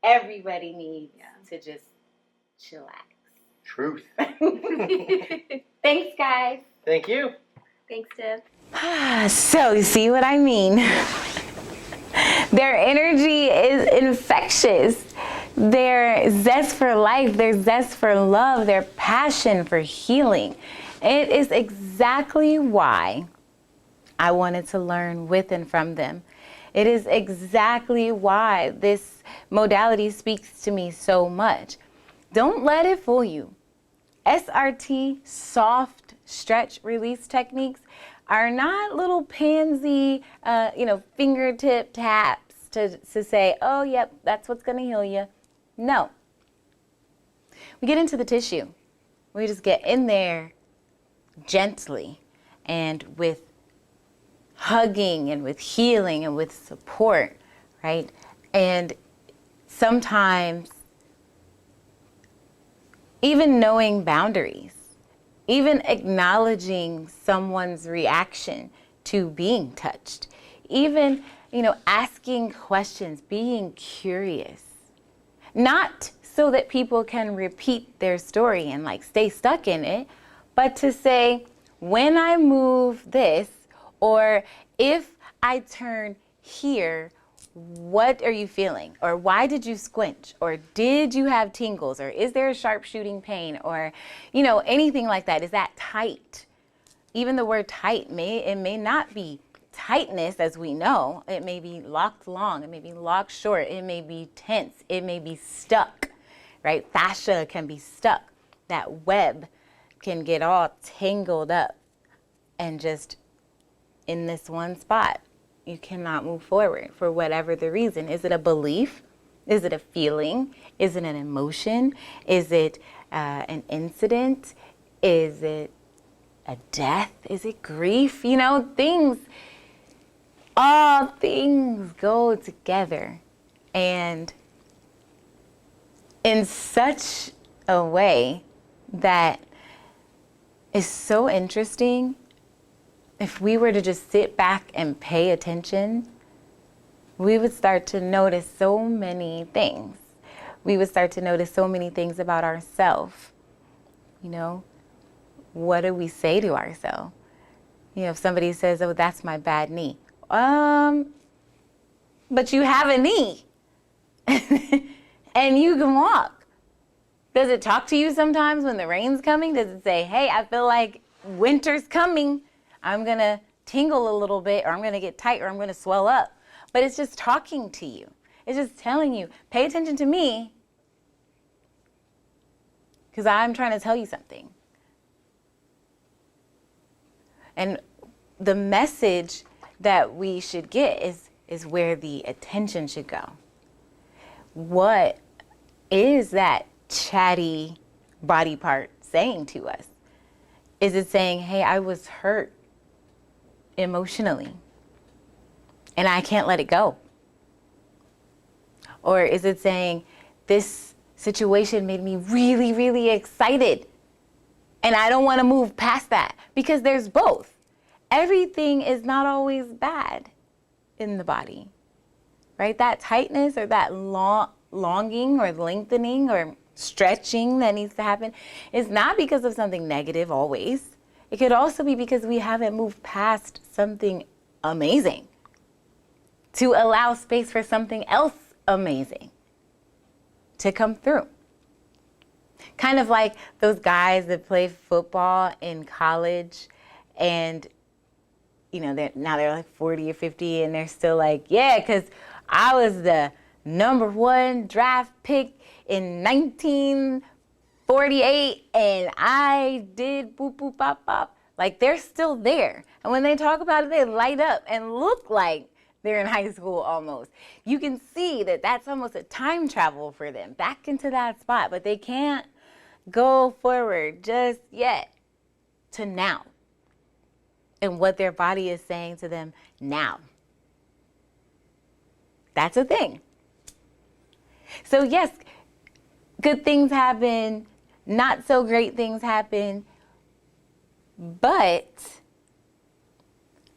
everybody needs to just chillax.
Truth.
Thanks, guys.
Thank you.
Thanks, Tiff.
So, you see what I mean? Their energy is infectious. Their zest for life, their zest for love, their passion for healing. It is exactly why I wanted to learn with and from them. It is exactly why this modality speaks to me so much. Don't let it fool you. SRT, soft stretch release techniques, are not little pansy, fingertip taps to say, oh, yep, that's what's going to heal you. No. We get into the tissue. We just get in there gently and with hugging and with healing and with support, right? And sometimes even knowing boundaries, even acknowledging someone's reaction to being touched, even, asking questions, being curious, not so that people can repeat their story and stay stuck in it, but to say, when I move this, or if I turn here, what are you feeling? Or why did you squinch? Or did you have tingles? Or is there a sharp shooting pain? Or, you know, anything like that. Is that tight? Even the word tight may not be tightness as we know. It may be locked long. It may be locked short. It may be tense. It may be stuck, right? Fascia can be stuck. That web can get all tangled up and just in this one spot. You cannot move forward for whatever the reason. Is it a belief? Is it a feeling? Is it an emotion? Is it an incident? Is it a death? Is it grief? You know, all things go together. And in such a way that is so interesting. If we were to just sit back and pay attention, we would start to notice so many things. We would start to notice so many things about ourselves. You know, what do we say to ourselves? You know, if somebody says, oh, that's my bad knee. But you have a knee and you can walk. Does it talk to you sometimes when the rain's coming? Does it say, hey, I feel like winter's coming. I'm going to tingle a little bit, or I'm going to get tight, or I'm going to swell up. But it's just talking to you. It's just telling you, pay attention to me, because I'm trying to tell you something. And the message that we should get is where the attention should go. What is that chatty body part saying to us? Is it saying, hey, I was hurt emotionally and I can't let it go? Or is it saying, this situation made me really, really excited and I don't want to move past that? Because there's both. Everything is not always bad in the body, right? That tightness or that longing or lengthening or stretching that needs to happen is not because of something negative always. It could also be because we haven't moved past something amazing to allow space for something else amazing to come through. Kind of like those guys that play football in college and, you know, they're like 40 or 50 and they're still like, yeah, because I was the #1 draft pick in 1948 and I did boop, boop, bop, bop. Like they're still there. And when they talk about it, they light up and look like they're in high school almost. You can see that that's almost a time travel for them back into that spot, but they can't go forward just yet to now and what their body is saying to them now. That's a thing. So yes, good things happen, not so great things happen, but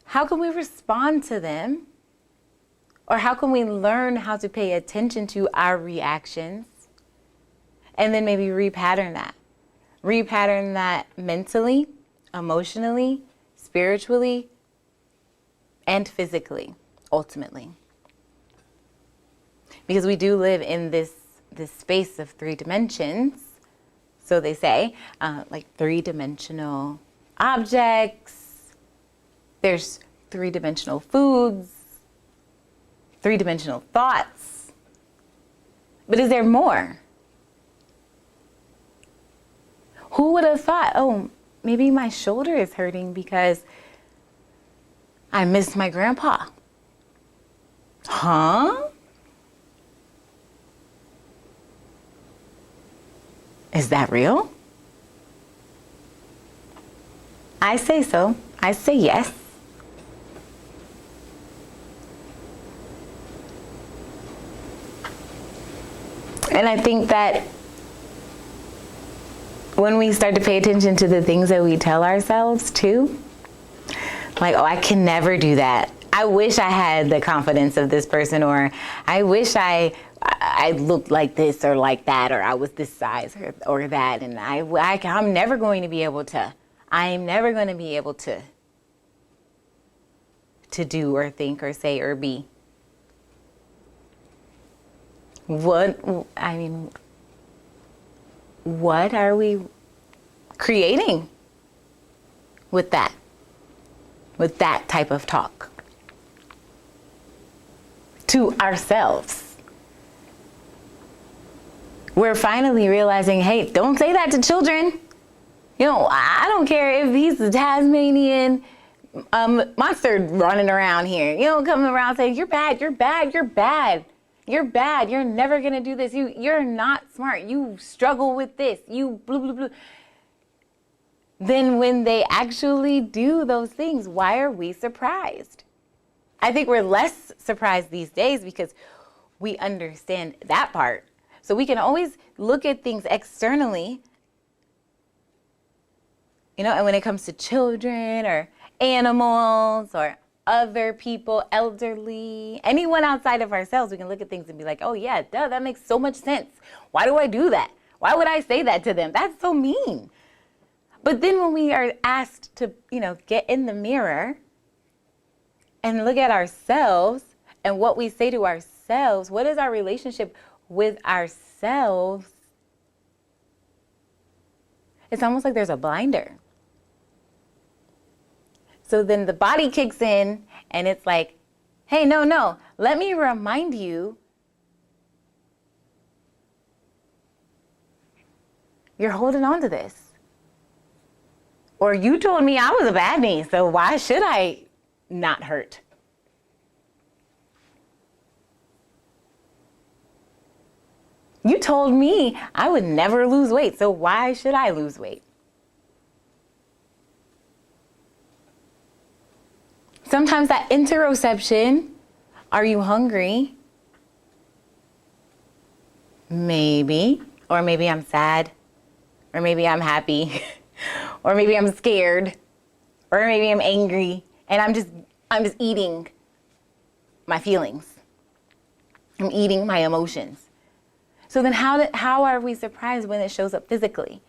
how can we respond to them? Or how can we learn how to pay attention to our reactions and then maybe repattern that? Repattern that mentally, emotionally, spiritually, and physically, ultimately. Because we do live in this space of 3 dimensions, so they say, like 3-dimensional objects, there's 3-dimensional foods, 3-dimensional thoughts. But is there more? Who would have thought, oh, maybe my shoulder is hurting because I miss my grandpa? Huh? Is that real? I say so. I say yes. And I think that when we start to pay attention to the things that we tell ourselves too, like, oh, I can never do that. I wish I had the confidence of this person, or I wish I looked like this or like that, or I was this size or that, and I'm never going to be able to. I'm never going to be able to do or think or say or be. what are we creating with that type of talk to ourselves? We're finally realizing, hey, don't say that to children. You know, I don't care if he's the Tasmanian monster running around here, you know, coming around saying, you're bad, you're bad, you're bad. You're bad. You're never going to do this. You're not smart. You struggle with this. You blah, blah, blah. Then when they actually do those things, why are we surprised? I think we're less surprised these days because we understand that part. So we can always look at things externally, you know, and when it comes to children or animals or other people, elderly, anyone outside of ourselves, we can look at things and be like, oh yeah, duh, that makes so much sense. Why do I do that? Why would I say that to them? That's so mean. But then when we are asked to, you know, get in the mirror and look at ourselves and what we say to ourselves, what is our relationship with ourselves? It's almost like there's a blinder. So then the body kicks in and it's like, hey, no, let me remind you, you're holding on to this. Or you told me I was a bad knee, so why should I not hurt? You told me I would never lose weight, so why should I lose weight? Sometimes that interoception, are you hungry? Maybe. Or maybe I'm sad. Or maybe I'm happy. Or maybe I'm scared. Or maybe I'm angry. And I'm just eating my feelings. I'm eating my emotions. So then how are we surprised when it shows up physically?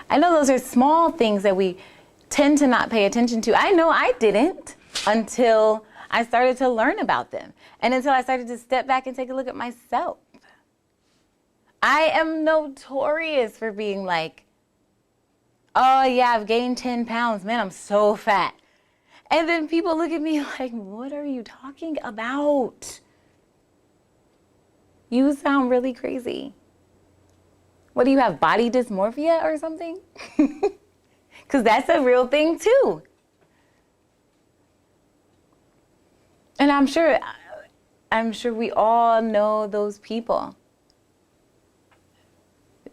I know those are small things that we tend to not pay attention to. I know I didn't until I started to learn about them and until I started to step back and take a look at myself. I am notorious for being like, oh yeah, I've gained 10 pounds. Man, I'm so fat. And then people look at me like, what are you talking about? You sound really crazy. What do you have, body dysmorphia or something? Because that's a real thing too. And I'm sure we all know those people.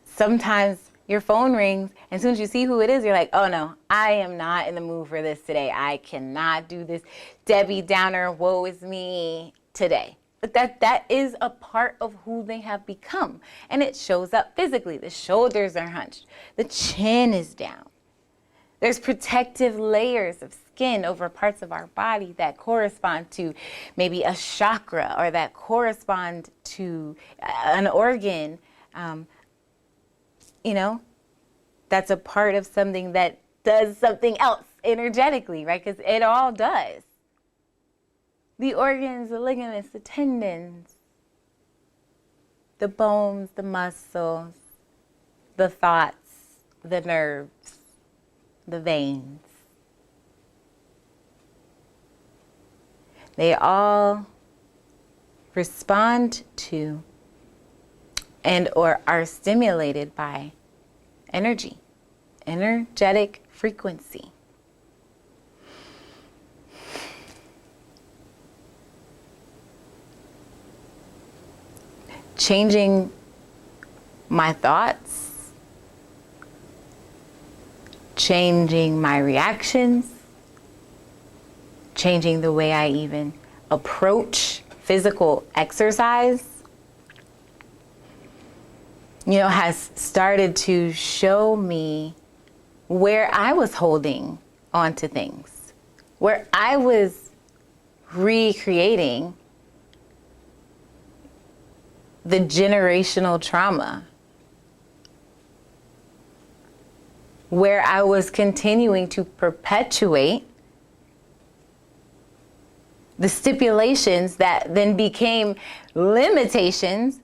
Sometimes your phone rings, and as soon as you see who it is, you're like, oh no, I am not in the mood for this today. I cannot do this Debbie Downer, woe is me today. But that is a part of who they have become. And it shows up physically. The shoulders are hunched. The chin is down. There's protective layers of skin over parts of our body that correspond to maybe a chakra or that correspond to an organ. You know, that's a part of something that does something else energetically, right? Because it all does. The organs, the ligaments, the tendons, the bones, the muscles, the thoughts, the nerves, the veins. They all respond to and or are stimulated by energy, energetic frequency. Changing my thoughts, changing my reactions, changing the way I even approach physical exercise, you know, has started to show me where I was holding onto things, where I was recreating the generational trauma, where I was continuing to perpetuate the stipulations that then became limitations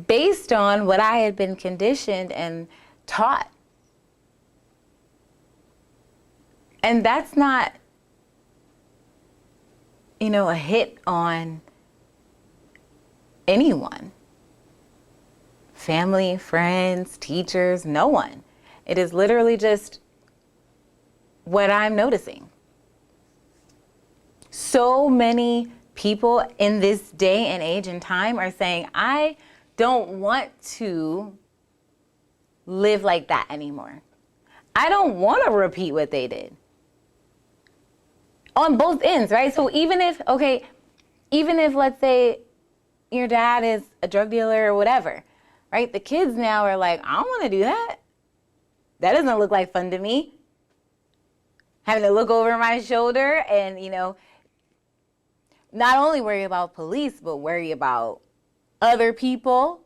based on what I had been conditioned and taught. And that's not, a hit on anyone. Family, friends, teachers, no one. It is literally just what I'm noticing. So many people in this day and age and time are saying, I don't want to live like that anymore. I don't want to repeat what they did. On both ends, right? So even if let's say your dad is a drug dealer or whatever, right? The kids now are like, I don't want to do that. That doesn't look like fun to me. Having to look over my shoulder and, not only worry about police, but worry about other people.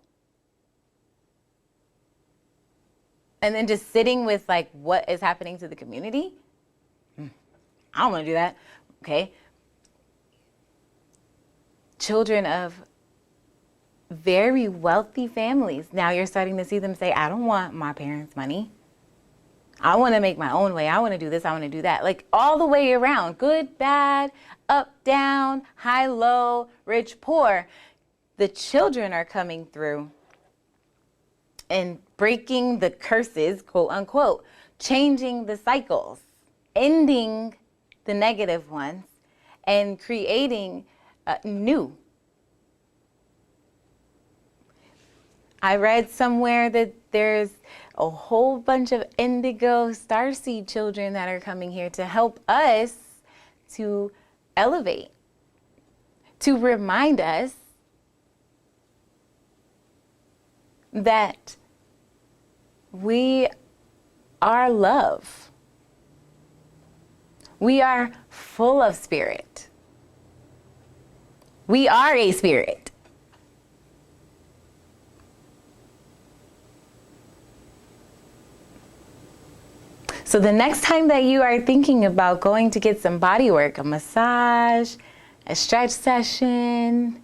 And then just sitting with like what is happening to the community. I don't want to do that. Okay. Children of very wealthy families. Now you're starting to see them say, I don't want my parents' money. I want to make my own way. I want to do this. I want to do that. Like all the way around. Good, bad, up, down, high, low, rich, poor. The children are coming through and breaking the curses, quote unquote, changing the cycles, ending the negative ones, and creating new. I read somewhere that there's a whole bunch of indigo starseed children that are coming here to help us to elevate, to remind us that we are love. We are full of spirit. We are a spirit. So the next time that you are thinking about going to get some body work, a massage, a stretch session,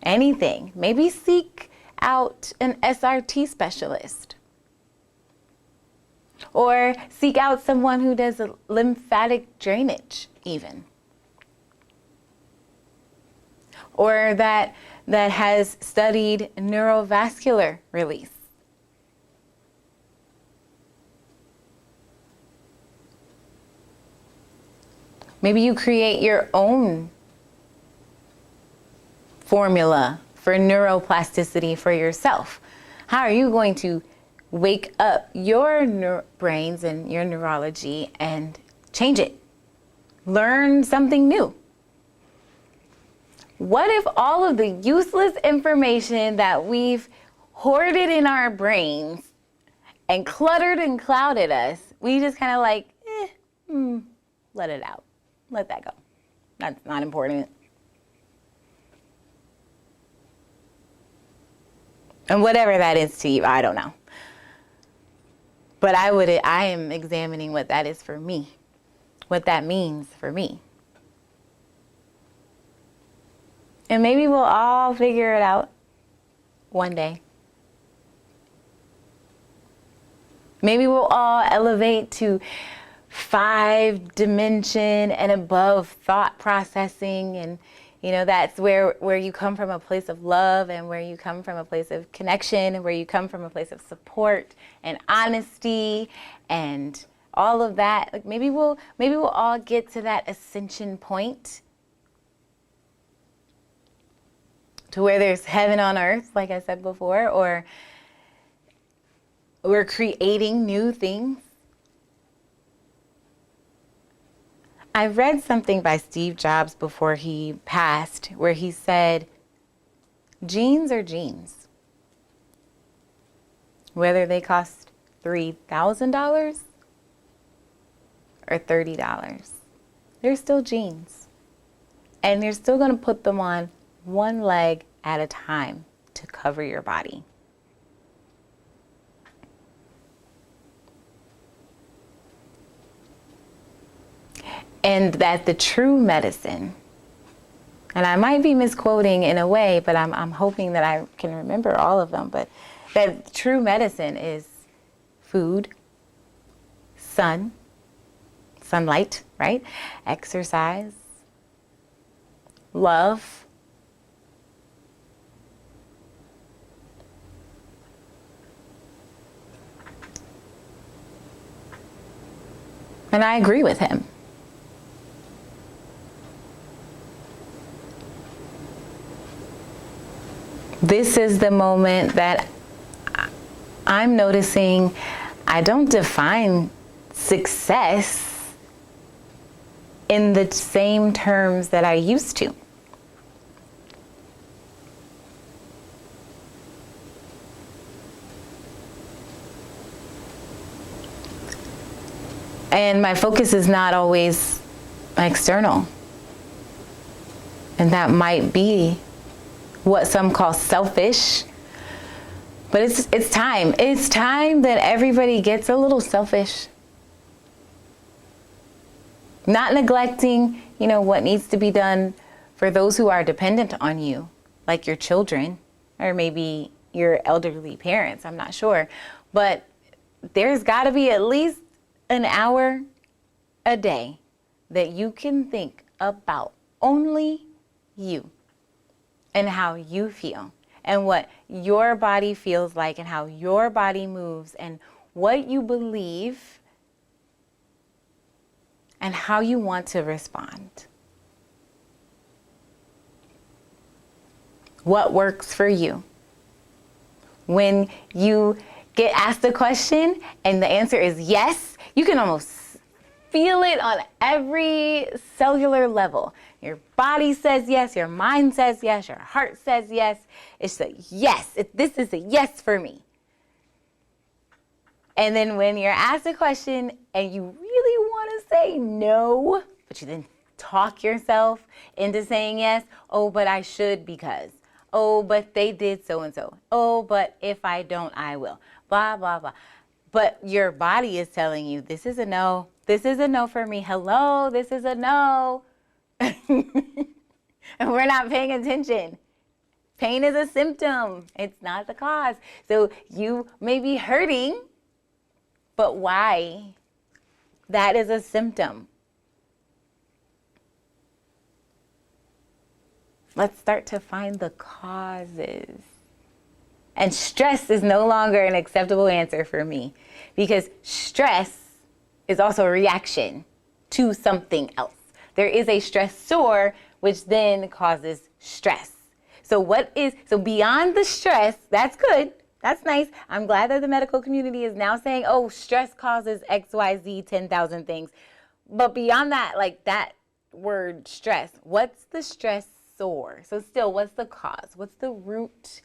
anything, maybe seek out an SRT specialist. Or seek out someone who does a lymphatic drainage even. Or that has studied neurovascular release. Maybe you create your own formula for neuroplasticity for yourself. How are you going to wake up your brains and your neurology and change it? Learn something new. What if all of the useless information that we've hoarded in our brains and cluttered and clouded us, we just kind of like, let it out. Let that go. That's not important. And whatever that is to you, I don't know. But I am examining what that is for me, what that means for me. And maybe we'll all figure it out one day. Maybe we'll all elevate to 5-dimension and above thought processing, and that's where you come from a place of love, and where you come from a place of connection, and where you come from a place of support and honesty and all of that. Like maybe we'll all get to that ascension point to where there's heaven on earth, like I said before, or we're creating new things. I read something by Steve Jobs before he passed where he said, genes are genes. Whether they cost $3,000 or $30, they're still genes. And you're still going to put them on one leg at a time to cover your body. And that the true medicine And I might be misquoting in a way, but I'm hoping that I can remember all of them. But that true medicine is food, sunlight, right? Exercise, love, and I agree with him. This is the moment that I'm noticing I don't define success in the same terms that I used to. And my focus is not always external. And that might be what some call selfish. But it's time. It's time that everybody gets a little selfish. Not neglecting, what needs to be done for those who are dependent on you, like your children, or maybe your elderly parents, I'm not sure. But there's got to be at least an hour a day that you can think about only you and how you feel and what your body feels like and how your body moves and what you believe and how you want to respond. What works for you? When you get asked a question and the answer is yes, you can almost feel it on every cellular level. Your body says yes, your mind says yes, your heart says yes. It's a yes. This is a yes for me. And then when you're asked a question and you really want to say no, but you then talk yourself into saying yes, oh, but I should because. Oh, but they did so and so. Oh, but if I don't, I will. Blah, blah, blah. But your body is telling you, this is a no. This is a no for me. Hello, this is a no. And we're not paying attention. Pain is a symptom. It's not the cause. So you may be hurting, but why? That is a symptom. Let's start to find the causes. And stress is no longer an acceptable answer for me because stress is also a reaction to something else. There is a stressor which then causes stress. So beyond the stress, that's good. That's nice. I'm glad that the medical community is now saying, oh, stress causes XYZ 10,000 things. But beyond that, like that word stress, what's the stressor? So still, what's the cause? What's the root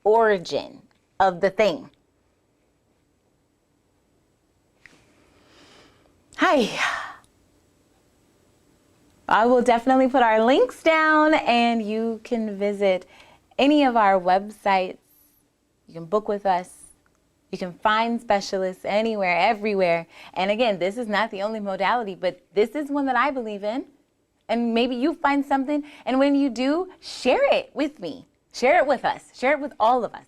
origin of the thing? Hi. I will definitely put our links down and you can visit any of our websites. You can book with us. You can find specialists anywhere, everywhere. And again, this is not the only modality, but this is one that I believe in. And maybe you find something. And when you do, share it with me. Share it with us. Share it with all of us.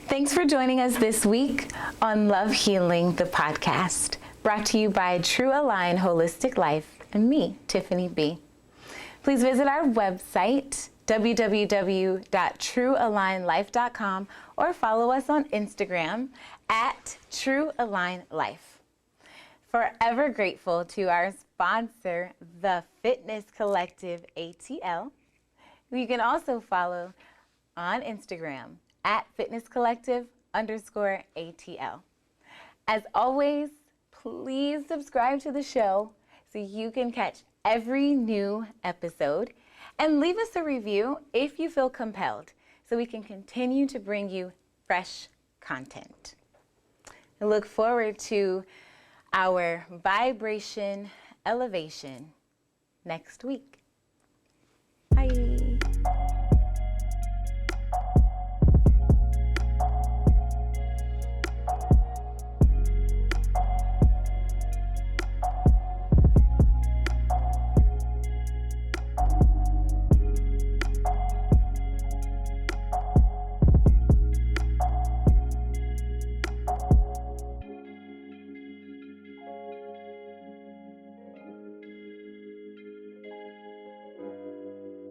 Thanks for joining us this week on Love Healing, the podcast, brought to you by True Align Holistic Life and me, Tiffany B. Please visit our website, www.truealignlife.com, or follow us on Instagram at TrueAlignLife. Forever grateful to our sponsor, the Fitness Collective ATL. You can also follow on Instagram at fitnesscollective_ATL. As always, please subscribe to the show so you can catch every new episode and leave us a review if you feel compelled so we can continue to bring you fresh content. I look forward to our vibration elevation next week. Bye.